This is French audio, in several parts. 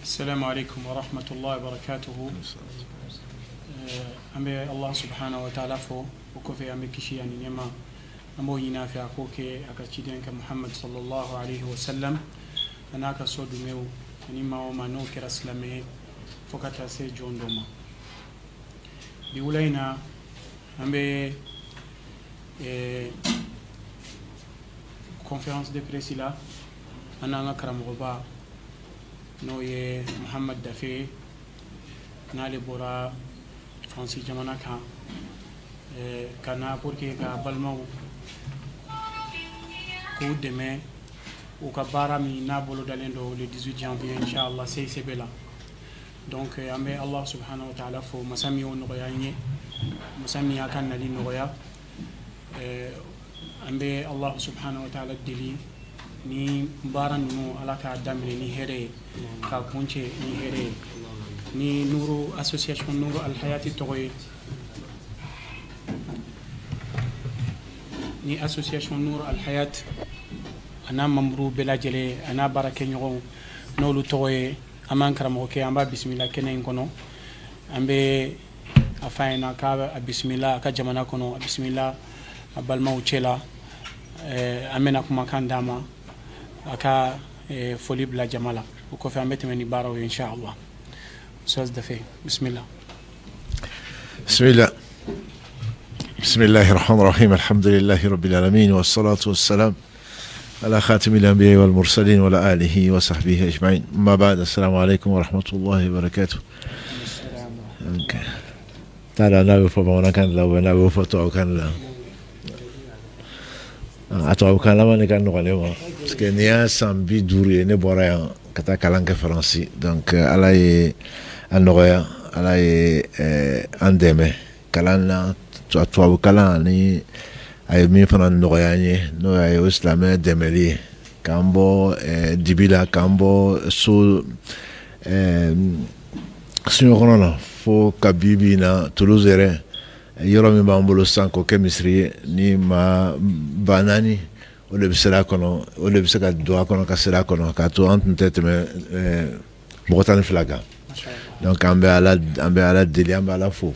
السلام عليكم ورحمة الله وبركاته. أمي الله سبحانه وتعالى فو وكفي أمي كشي يعني نما أمو ينافع أكوكي أكتشيدين كمحمد صلى الله عليه وسلم أنا كسود ميو نما وما نوكر أسلامه فكتا سي جون دوما بيولينا أمي conférence de presse là أنا نكرم غبا نوي محمد دفي نالي بورا فرانسي جمانا كان بوركي كابلمو كود دمي وكبارا مي نابولو دالندو le 18 janvier inchallah c'est sebela donc amé Allah subhanahu wa ta'ala fo masami won noyani masami yakan nali noya ambe Allah subhanahu wa ta'ala dili ni mbara nunu ala ka damre ni here ka kunche ni here ni nuru association nuru al hayati toy ni association nuru al hayat ana mamru bela jele ana barake nyogo nolu toy aman karamo ke amba bismillah kenen kono ambe afaina ka bismillah ka jamana kono bismillah abalma uchela amena kuma kan dama aka foli bla jamala ko fa amete meni baraw inshallah ustaz dafi bismillah بسم الله الرحمن الرحيم الحمد لله رب العالمين والصلاة والسلام على خاتم الأنبياء والمرسلين وعلى آله وصحبه أجمعين ما بعد السلام عليكم ورحمة الله وبركاته تعالى ناوي فما كان لو ناوي فتو كان لا atau kan lama ni kan nokale mo parce que nia sambi duri ne bora kata kalanke français donc alay anoya alay andeme kalana to kala ni ay mi fana noya ni no ay islamé demeli kambo dibila kambo so sino kono fo kabibi na toulouse yoro mi bambolo sanko chemistry ni ma banani o le bisera kono o le biseka do kono ka sera kono ka to antete me motan flaga donc ambe ala deli ambe ala fo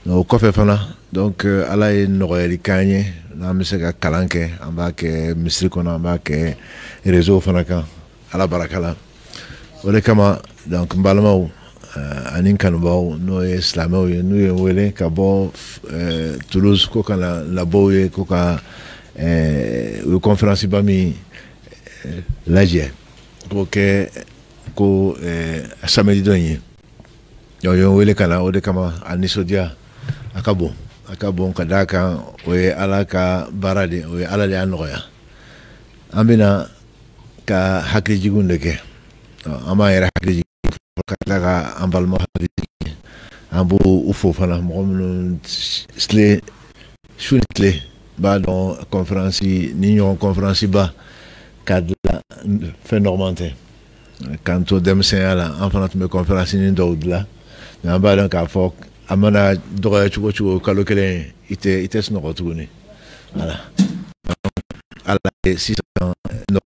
no ko fe fana donc ala e no yeli kanye na miseka kalanke amba ke misri kono amba ke réseau fana kan ala barakala o le kama donc mbalama anin kanubaw no islamo no wele ka bo Toulouse ko kana la boye ko ka conférence ba mi laje ko ke ko samedi donye yo wele kana o de kama anisodia akabo kadaka o alaka barade o ala le anoya ambina ka hakiji gundeke ama era hakiji katlaga ambalmo ambu ufo fana mo sle shunitle ba don conférence ni ñon conférence ba kadla fe normante kanto dem senala enfant me conférence ni ndodla na ba don ka fok amana doya chugo kalo kele ite sno rotuguni voilà ala 600 no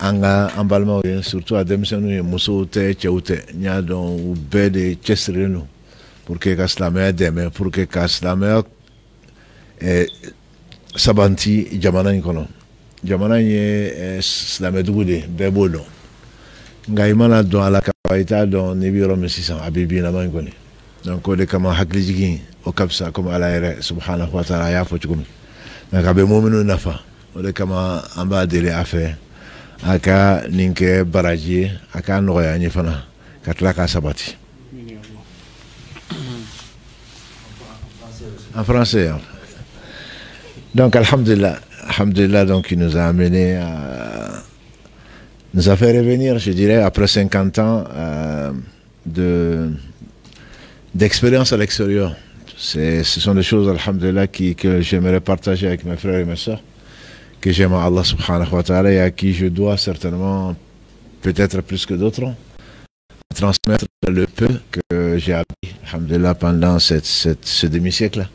anga ambalma surtout à demsenu muso te cheute nya don ubede chesreno porque kaslame deme porque kaslame sabanti jamana kono jamana ye slame dugude bebolo ngaimana don ala kawaita don nebiro 600 abibi na mangoni donc de kama haklijigi o kapsa comme ala ere subhanahu wa ta'ala ya fochugum nakabe mominu nafa o de kama amba dele affaire aka ninke baraji aka noya ni fana katla ka sabati en français donc alhamdulillah donc il nous a amené nous a fait revenir je dirais après 50 ans d'expérience à l'extérieur. Ce sont des choses alhamdulillah que j'aimerais partager avec mes frères et mes sœurs, que j'aime à Allah subhanahu wa ta'ala et à qui je dois certainement, peut-être plus que d'autres, transmettre le peu que j'ai appris, alhamdulillah, pendant ce demi-siècle.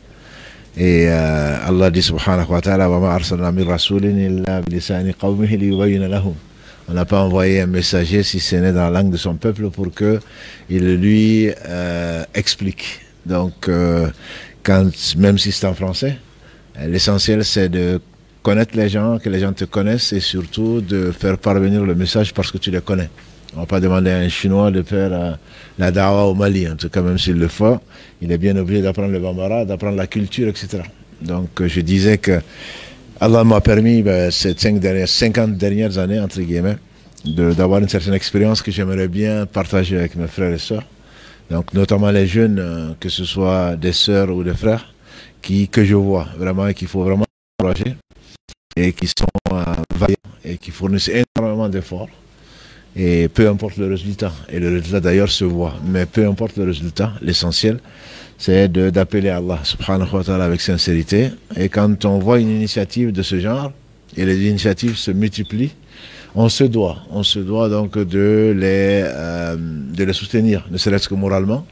Et Allah dit subhanahu wa ta'ala, wa ma arsalna min rasulin illa bilisani qawmihi liyubayyina lahum. On n'a pas envoyé un messager, si ce n'est dans la langue de son peuple, pour qu'il lui explique. Donc, même si c'est en français, l'essentiel c'est de connaître les gens, que les gens te connaissent, et surtout de faire parvenir le message parce que tu les connais. On ne va pas demander à un Chinois de faire la dawa au Mali, en tout cas même s'il le fait, il est bien obligé d'apprendre le bambara, d'apprendre la culture, etc. Donc je disais que Allah m'a permis ces 50 dernières années, entre guillemets, d'avoir une certaine expérience que j'aimerais bien partager avec mes frères et sœurs. Donc notamment les jeunes, que ce soit des sœurs ou des frères, que je vois vraiment et qu'il faut vraiment encourager et qui sont vaillants et qui fournissent énormément d'efforts. Et peu importe le résultat, et le résultat d'ailleurs se voit, mais peu importe le résultat, l'essentiel c'est d'appeler Allah subhanahu wa ta'ala avec sincérité. Et quand on voit une initiative de ce genre, et les initiatives se multiplient, on se doit donc de les soutenir, ne serait-ce que moralement,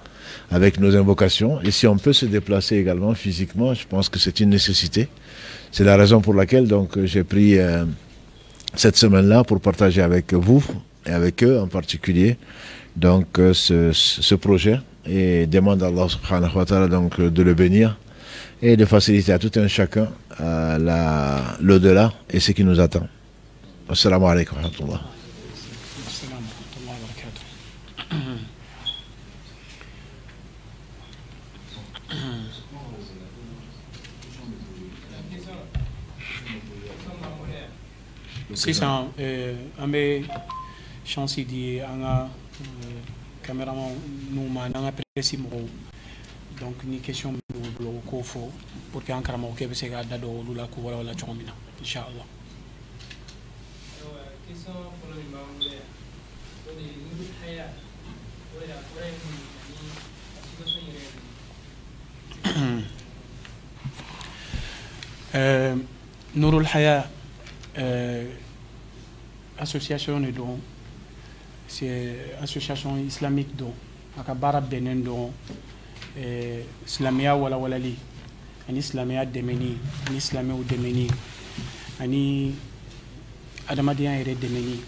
avec nos invocations. Et si on peut se déplacer également physiquement, je pense que c'est une nécessité. C'est la raison pour laquelle donc j'ai pris cette semaine-là pour partager avec vous et avec eux en particulier donc ce projet, et demande à Allah subhanahu wa ta'ala donc de le bénir et de faciliter à tout un chacun l'au-delà et ce qui nous attend. Assalamu alaikum wa rahmatullah. Sisan an bɛ chance di an ka caméraman n'u ma n'an ka presse mɔgɔw, donc ni question min b'u bolo u k'o fɔ pour que an karamɔgɔkɛ bɛ se k'a da don olu la k'u walawala cogo min na inchallah. Nurul Haya association de don, c'est association islamique don aka baara bɛnnen don silamɛya walawalali ani silamɛya dɛmɛni ani silamɛw dɛmɛni ani adamadenya yɛrɛ dɛmɛni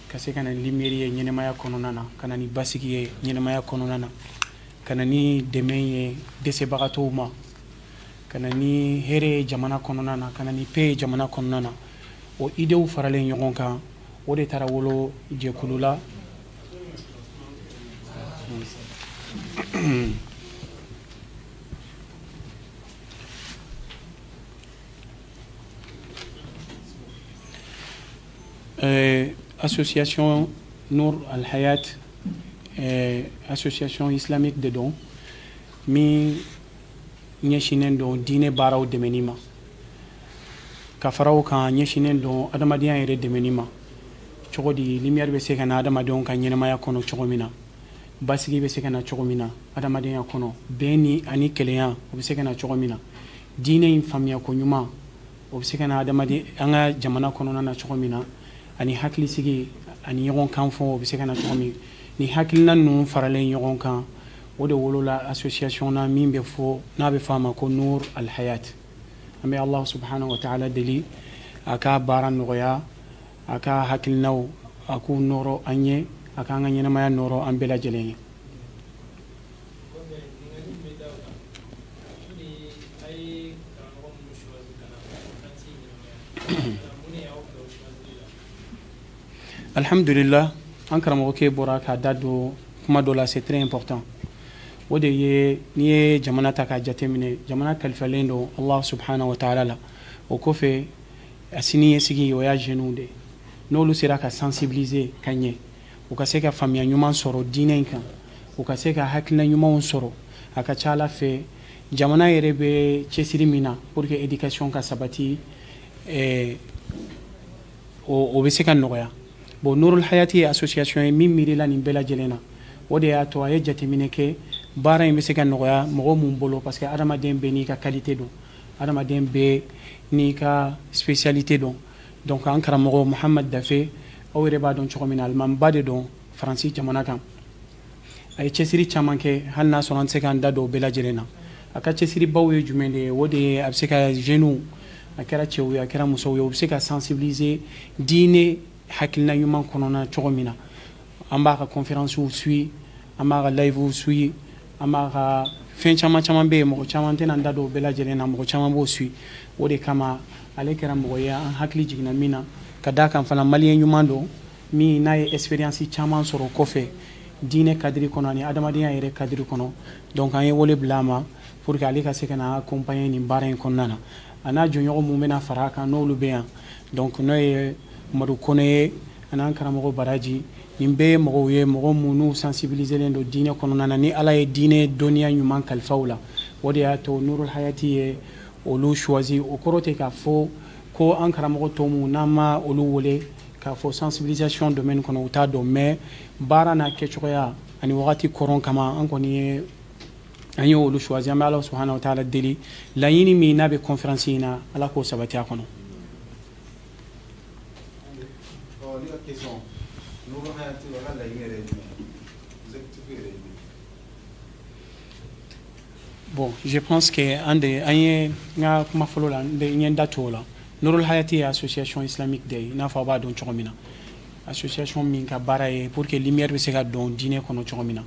ka se ka na ni miiri ye ɲɛnɛmaya kɔnɔna na, ka na ni basigi ye ɲɛnɛmaya kɔnɔna na, ka na ni dɛmɛ ye dɛsɛbagatɔw ma, ka na ni hɛrɛ ye jamana kɔnɔna na, ka na ni paix ye jamana kɔnɔna na. O idew faralen ɲɔgɔn kan, o de taara wolo jɛkulu la association Nour al-Hayat, association islamique de don min ɲɛsinen don diinɛ baaraw dɛmɛni ma, ka faraw kan ɲɛsinen don adamadenya yɛrɛ dɛmɛni ma. Cogo di lumière bɛ se ka na adamadenw ka ɲɛnamaya kɔnɔ cogo min na, basigi bɛ se ka na cogo min na adamadenya kɔnɔ, bɛn ni ani kelenya o bɛ se ka na cogo min na, diinɛ in faamuya ko ɲuman o bɛ se ka na adamaden an ka jamana kɔnɔna na cogo min na, ani hakilisigi ani ɲɔgɔn kan fɔ o bɛ se ka na cogo min. Ni hakilina ninnu faralen ɲɔgɔn kan, o de wolola association na min bɛ fɔ n'a bɛ fɔ a ma ko Nour al-Hayat. An bɛ Allah subhanahu wa ta'ala deli a ka baara nɔgɔya, a ka hakilinaw a k'u nɔrɔ an ye, a k'an ka ɲɛnamaya nɔrɔ an bɛɛ lajɛlen ye. Alhamdulillah, an karamɔgɔkɛ bɔra k'a da don kuma dɔ la, c'est très important. O de ye n'i ye jamana ta k'a jateminɛ, jamana kalifalen don Allah subhanahu wa ta'ala la. O kɔfɛ a siniɲɛsigi o y'a jeunes de, n'olu sera ka sensibiliser ka ɲɛ, u ka se ka faamuya ɲuman sɔrɔ diinɛ in kan, u ka se ka hakilina ɲumanw sɔrɔ, a ka ca Ala fɛ jamana yɛrɛ bɛ cɛsiri min na pour que éducation ka sabati, o bɛ se ka nɔgɔya. Bon, Nourul Hayati association ye min miirila nin bɛɛ lajɛlen na, o de y'a to a ye jateminɛ kɛ baara in bɛ se ka nɔgɔya mɔgɔ mun bolo, parce que adamaden bɛɛ n'i ka qualité don, adamaden bɛɛ n'i ka spécialité don. Donc an karamɔgɔ Muhamad Dafe, aw yɛrɛ b'a dɔn cogo min na, alimanba de don Faransi jamana kan. A ye cɛsiri caman kɛ, hali n'a sɔrɔ an tɛ se k'an da don o bɛɛ lajɛlen na. A ka cɛsiribaw ye jumɛn de ye? O de ye a bɛ se ka jeunes, a kɛra cɛw ye a kɛra musow ye, o bɛ se ka sensibiliser diinɛ hakilina ɲuman kɔnɔna cogo min na an b'a ka conférencew suit an b'a ka livew suit an b'a ka fɛn caman caman bɛ yen mɔgɔ caman tɛna n da don o bɛɛ lajɛlen na mɔgɔ caman b'o suit o de kama ale kɛra mɔgɔ ye an hakili jiginna min na ka d'a kan fana maliyɛn ɲuman don min n'a ye expérience caman sɔrɔ kɔfɛ diinɛ kadiri kɔnɔ ani adamadenya yɛrɛ kadiri kɔnɔ donc an ye wele bila a ma pour que ale ka se ka na accompagner nin baara in kɔnɔna na a n'a jɔnɲɔgɔn mun bɛna fara a kan n'olu bɛ yan donc n'o ye Madu Kone ye an'an karamɔgɔ Baraji nin bɛɛ ye mɔgɔw ye mɔgɔ minnu sensibiliselen don diinɛ kɔnɔna na ni Ala ye diinɛ dɔnniya ɲuman kalifa u la o de y'a to Nurul Hayati ye olu choisi o kɔrɔ tɛ k'a fɔ ko an karamɔgɔ tɔw mun n'an ma olu wele k'a fɔ sensibilisation domaine kɔnɔ u t'a dɔn mais baara n'a kɛcogoya ani wagati kɔrɔn kama an kɔni ye an ye olu choisi an bɛ Ala subhanahu wa ta'ala deli laɲini min n'a bɛ conférence in na Ala k'o sabati a kɔnɔ. Bon, je pense que an ye n ka kuma fɔlɔ la n ye n da tu o la Nurul Hayati ye association islamique de ye i n'a fɔ a b'a dɔn cogo min na association min ka baara ye pour que lumière bɛ se ka don diinɛ kɔnɔ cogo min na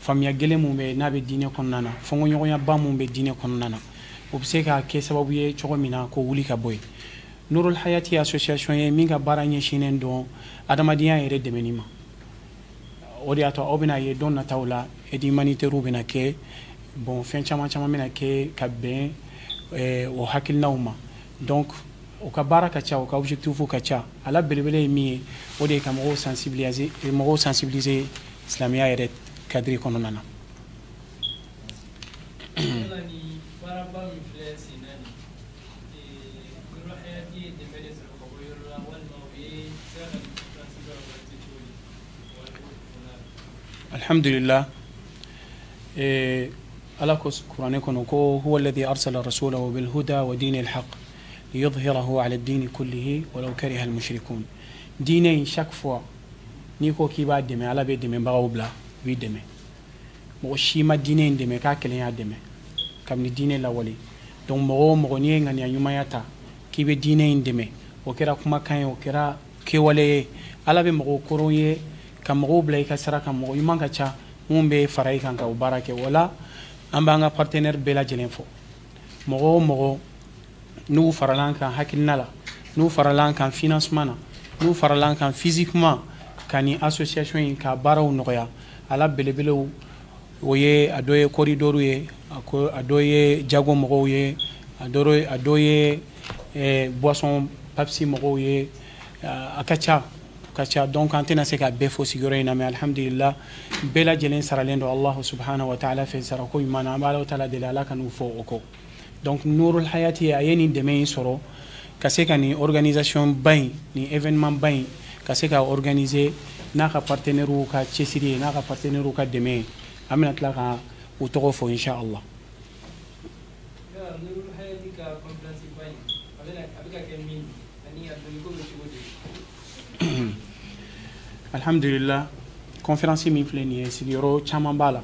faamuya gɛlɛn mun bɛ n'a bɛ diinɛ kɔnɔna na fɔnkɔɲɔgɔnyaba mun bɛ diinɛ kɔnɔna na o bɛ se ka kɛ sababu ye cogo min na k'o wuli ka bɔ yen Nurul Hayati association ye min ka baara ɲɛsinnen don adamadenya yɛrɛ dɛmɛni ma o de y'a to aw bɛna ye don nataw la aide humanitaire bɛna kɛ bon fɛn caman caman bɛna kɛ ka bɛn o hakilinaw ma donc o ka baara ka ca o ka objectif ka ca ala belebele ye min ye o de ye ka mɔgɔw sensibiliser silamɛya yɛrɛ cadre kɔnɔna na. Alhamdulillah ala ko kuranɛ kɔnɔ ko huwa alladhi arsala rasulahu bil huda wa dinil haqq liyudhhirahu ala ad-din kullihi walau kariha al-mushrikun. Diinɛ in chaque fois n'i ko k'i b'a dɛmɛ ala bɛ dɛmɛbagaw bila u b'i dɛmɛ mɔgɔ si ma diinɛ in dɛmɛ k'a kelen y'a dɛmɛ kabini diinɛ lawale donc mɔgɔ o mɔgɔ n'i ye ŋaniya ɲumanya ta k'i bɛ diinɛ in dɛmɛ o kɛra kumakan ye o kɛra kɛwale ye ala bɛ mɔgɔ koron ye ka mɔgɔw bila i ka sira kan mɔgɔ ɲuman ka ca mun bɛ fara i kan ka o baara kɛ wala an b'an ka partenaire bɛɛ lajɛlen fɔ mɔgɔ o mɔgɔ n'u farala an kan hakilina la n'u farala an kan financement na n'u farala an kan physiquement ka ni association in ka baaraw nɔgɔya ala belebelew o ye a dɔ ye corridor ye a dɔ ye jago mɔgɔw ye a dɔ ye boisson Pepsi mɔgɔw ye a ka ca donc an tɛna se ka bɛɛ fɔ sigiyɔrɔ in na mais alhamdulillah bɛɛ lajɛlen saralen don Allah subhanahu wa ta'ala fɛ sarako ɲuman na an bɛ Ala ta'ala deli ala ka n'u fɔ o kɔ donc Nurul Hayati a ye nin dɛmɛ in sɔrɔ ka se ka nin organisation ba in nin événement ba in ka se ka organiser n'a ka partenaire ka cɛsiri ye n'a ka partenaire ka dɛmɛ ye an bɛna tila ka u tɔgɔ fɔ inshallah. Alhamdulillah conférence min filɛ nin ye sigiyɔrɔ caman b'a la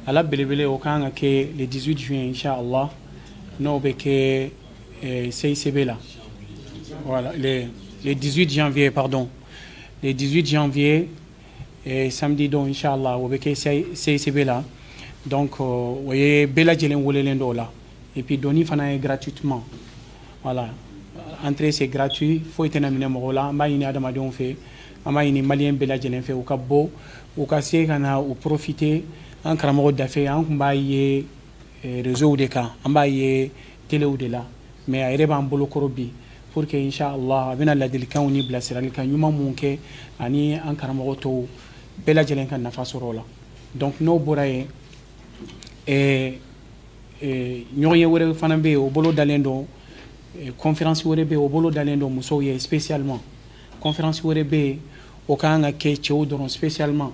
ala belebele o kan ka kɛ le 18 juin inshallah n'o bɛ kɛ CICB la voilà le 18 janvier pardon le 18 janvier samedi donc inshallah o bɛ kɛ CICB la donc o ye bɛɛ lajɛlen welelen dɔ o la et puis doni fana ye gratuitement voilà entrée c'est gratuit foyi tɛna minɛ mɔgɔw la an b'a ɲini adamadenw fɛ an b'a ɲini maliyɛn bɛɛ lajɛlen fɛ u ka bɔ u ka se ka na u profiter an karamɔgɔ dafe an tun b'a ye réseau de kan an b'a ye telew de la mais a yɛrɛ b'an bolokɔrɔ bi pour que inshallah a bɛna ladilikanw ni bilasiralikan ɲuman mun kɛ ani an karamɔgɔ tɔw bɛɛ lajɛlen ka nafa sɔrɔ o la donc n'o bɔra yen ɲɔgɔnye wɛrɛ fana bɛ yen o bolo dalen don conférence wɛrɛ bɛ yen o bolo dalen don musow ye spécialement conférence wɛrɛ bɛ yen o kan ka kɛ cɛw dɔrɔn spécialement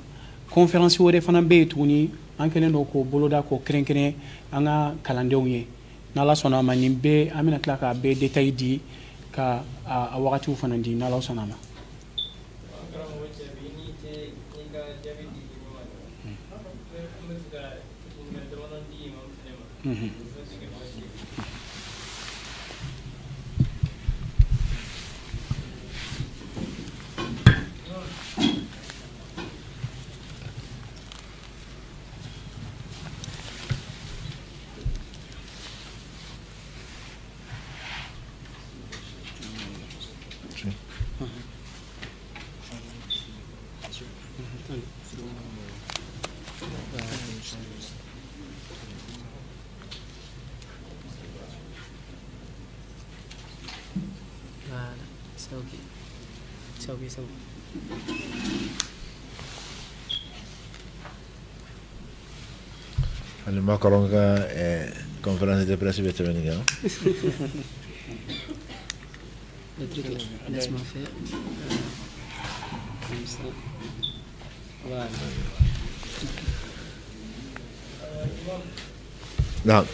conférence wɛrɛ fana bɛ yen tuguni an kɛlen don k'o boloda k'o kɛrɛnkɛrɛn an ka kalandenw ye n'ala sɔnna a ma nin bɛɛ an bɛna tila k'a bɛɛ détail di ka a wagatiw fana di n'ala sɔnna a ma. C'est ok. C'est ok, c'est bon. Le Macron conférence de presse bɛ tɛmɛ nin kan. Le truc là, laisse-moi faire. Comme ça. Voilà. Non.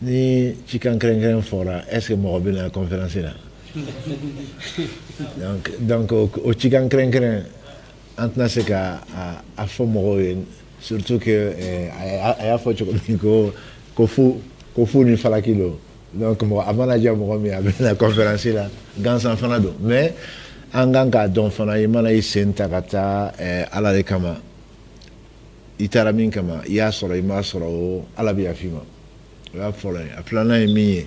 Ni cikan kɛrɛnkɛrɛn fɔra est-ce que mɔgɔ bɛ na conférence la donc o cikan kɛrɛnkɛrɛn an tɛna se ka a fɔ mɔgɔw ye surtout que a y'a fɔ cogo min ko fu ni falaki don donc a mana diya mɔgɔ min a bɛ na conférence la gansan fana don mais an kan k'a dɔn fana i mana i sen ta ka taa ala de kama i taara min kama i y'a sɔrɔ i m'a sɔrɔ o ala bɛ yafa i ma. O y'a fɔlɔ ye a filanan ye min ye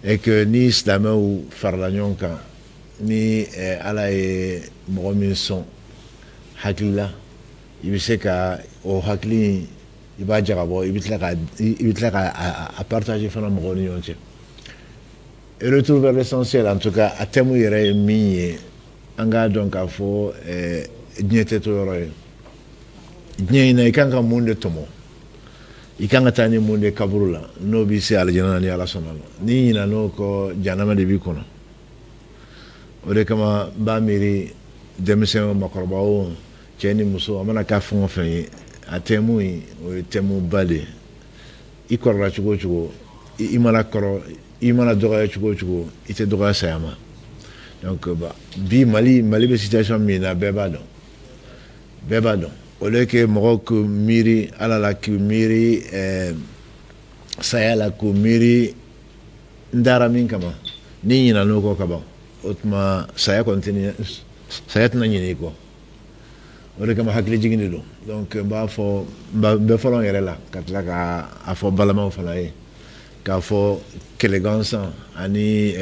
et que ni silamɛw farala ɲɔgɔn kan ni ala ye mɔgɔ min sɔn hakili la i bɛ se ka o hakili i b'a jagabɔ i bɛ tila ka a partager fana mɔgɔw ni ɲɔgɔn cɛ. Et retour vers l'essentiel en tout cas a thème yɛrɛ ye min ye an k'a dɔn k'a fɔ diɲɛ tɛ to yɔrɔ ye diɲɛ in na i kan ka mun de tɔmɔ. I kan ka taa ni mun de kaburu la n'o b'i se alijana ni ala sɔnna ma ni ɲina n'o kɔ jahanama de b'i kɔnɔ o de kama n b'a miiri denmisɛn o makɔrɔba o cɛ ni muso a mana k'a fɛn o fɛn ye a tɛmu in o ye tɛmu ba de ye i kɔrɔla cogo o cogo i mana kɔrɔ i mana dɔgɔya cogo o cogo i tɛ dɔgɔya saya ma donc bi mali bɛ situation min na bɛɛ b'a dɔn au lieu que mɔgɔw k'u miiri ala la k'u miiri saya la k'u miiri n dara min kama ni ɲinan'o kɔ ka ban o tuma saya tɛna ɲinɛ i kɔ o de kama hakili jigin de don donc n b'a fɔ n bɛ fɔlɔ n yɛrɛ la ka tila k'a fɔ balimaw fana ye k'a fɔ kɛlɛ gansan ani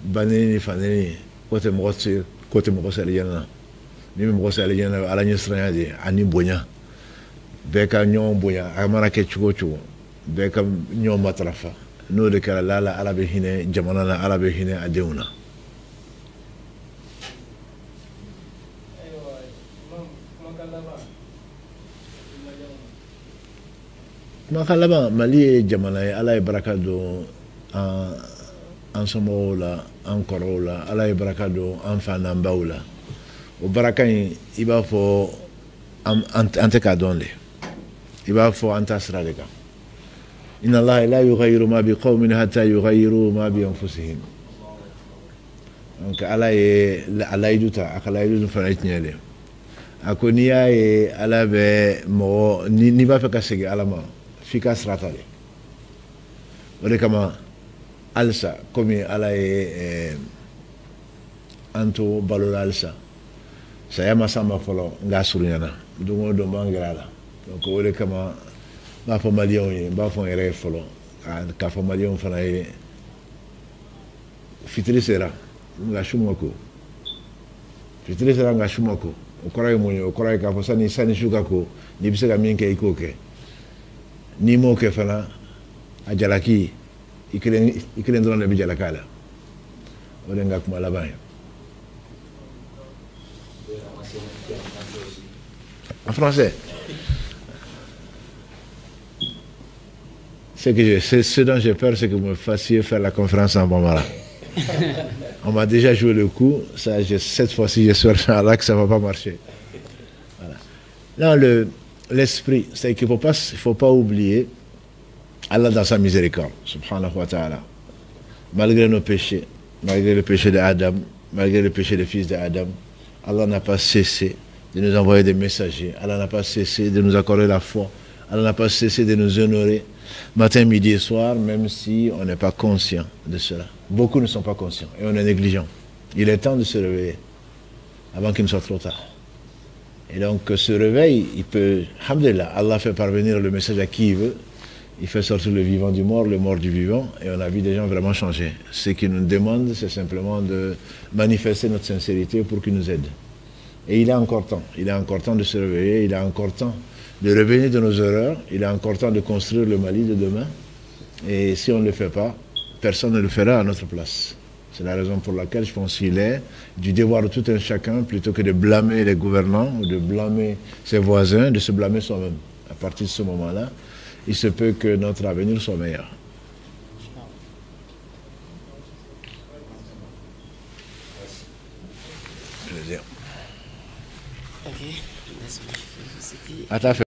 baneni ni faneni ko tɛ mɔgɔ se alijana na. Ni mɔgɔ se alijana na ala ɲɛsiranya de ani bonya bɛɛ ka ɲɔgɔn bonya a mana kɛ cogo o cogo bɛɛ ka ɲɔgɔn matarafa n'o de kɛra la ala bɛ hinɛ jamana na ala bɛ hinɛ a denw na. kumakan laban mali ye jamana ye ala ye baraka don an somɔgɔw la an kɔrɔw la ala ye baraka don an fa n'an baw la. O baraka in i b'a fɔ an tɛ k'a dɔn de i b'a fɔ an ta sira de kan inna allaha la yughayyiru ma bi qawmin hatta yughayyiru ma bi anfusihim donc ala ye a layidu ta a ka layidu fana ye tiɲɛ de a ko n'i y'a ye ala bɛ mɔgɔ n'i b'a fɛ ka segin ala ma f'i ka sira ta de o de kama halisa komi ala ye an to balo la halisa saya ma sama fɔlɔ n k'a surunyana don o don b'an gɛrɛ a la donc o de kama n b'a fɔ maliyɛnw ye n b'a fɔ n yɛrɛ ye fɔlɔ k'a fɔ maliyɛnw fana ye fitiri sera nka su ma ko fitiri sera nka su ma ko o kɔrɔ ye mun ye o kɔrɔ ye k'a fɔ sani su ka ko n'i bɛ se ka min kɛ i k'o kɛ n'i m'o kɛ fana a jalaki i kelen dɔrɔn de bɛ jalaka la o de ye n ka kuma laban ye. En français. Ce dont j'ai peur, c'est que vous me fassiez faire la conférence en bambara. On m'a déjà joué le coup. Cette fois-ci, j'espère que ça ne va pas marcher. Voilà. Non, l'esprit, c'est qu'il ne faut pas oublier Allah dans sa miséricorde, subhanahu wa ta'ala. Malgré nos péchés, malgré le péché d'Adam, malgré le péché des fils d'Adam, Allah n'a pas cessé de nous envoyer des messagers. Allah n'a pas cessé de nous accorder la foi. Allah n'a pas cessé de nous honorer matin, midi et soir, même si on n'est pas conscient de cela. Beaucoup ne sont pas conscients et on est négligent. Il est temps de se réveiller avant qu'il ne soit trop tard. Et donc ce réveil, il peut, alhamdulillah, Allah fait parvenir le message à qui il veut. Il fait sortir le vivant du mort, le mort du vivant, et on a vu des gens vraiment changer. Ce qu'il nous demande, c'est simplement de manifester notre sincérité pour qu'il nous aide. Et il a encore temps. Il a encore temps de se réveiller, il a encore temps de revenir de nos erreurs, il a encore temps de construire le Mali de demain. Et si on ne le fait pas, personne ne le fera à notre place. C'est la raison pour laquelle je pense qu'il est du devoir de tout un chacun, plutôt que de blâmer les gouvernants ou de blâmer ses voisins, de se blâmer soi-même. À partir de ce moment-là, il se peut que notre avenir soit meilleur. Plaisir. Ok. Laisse-moi. À ta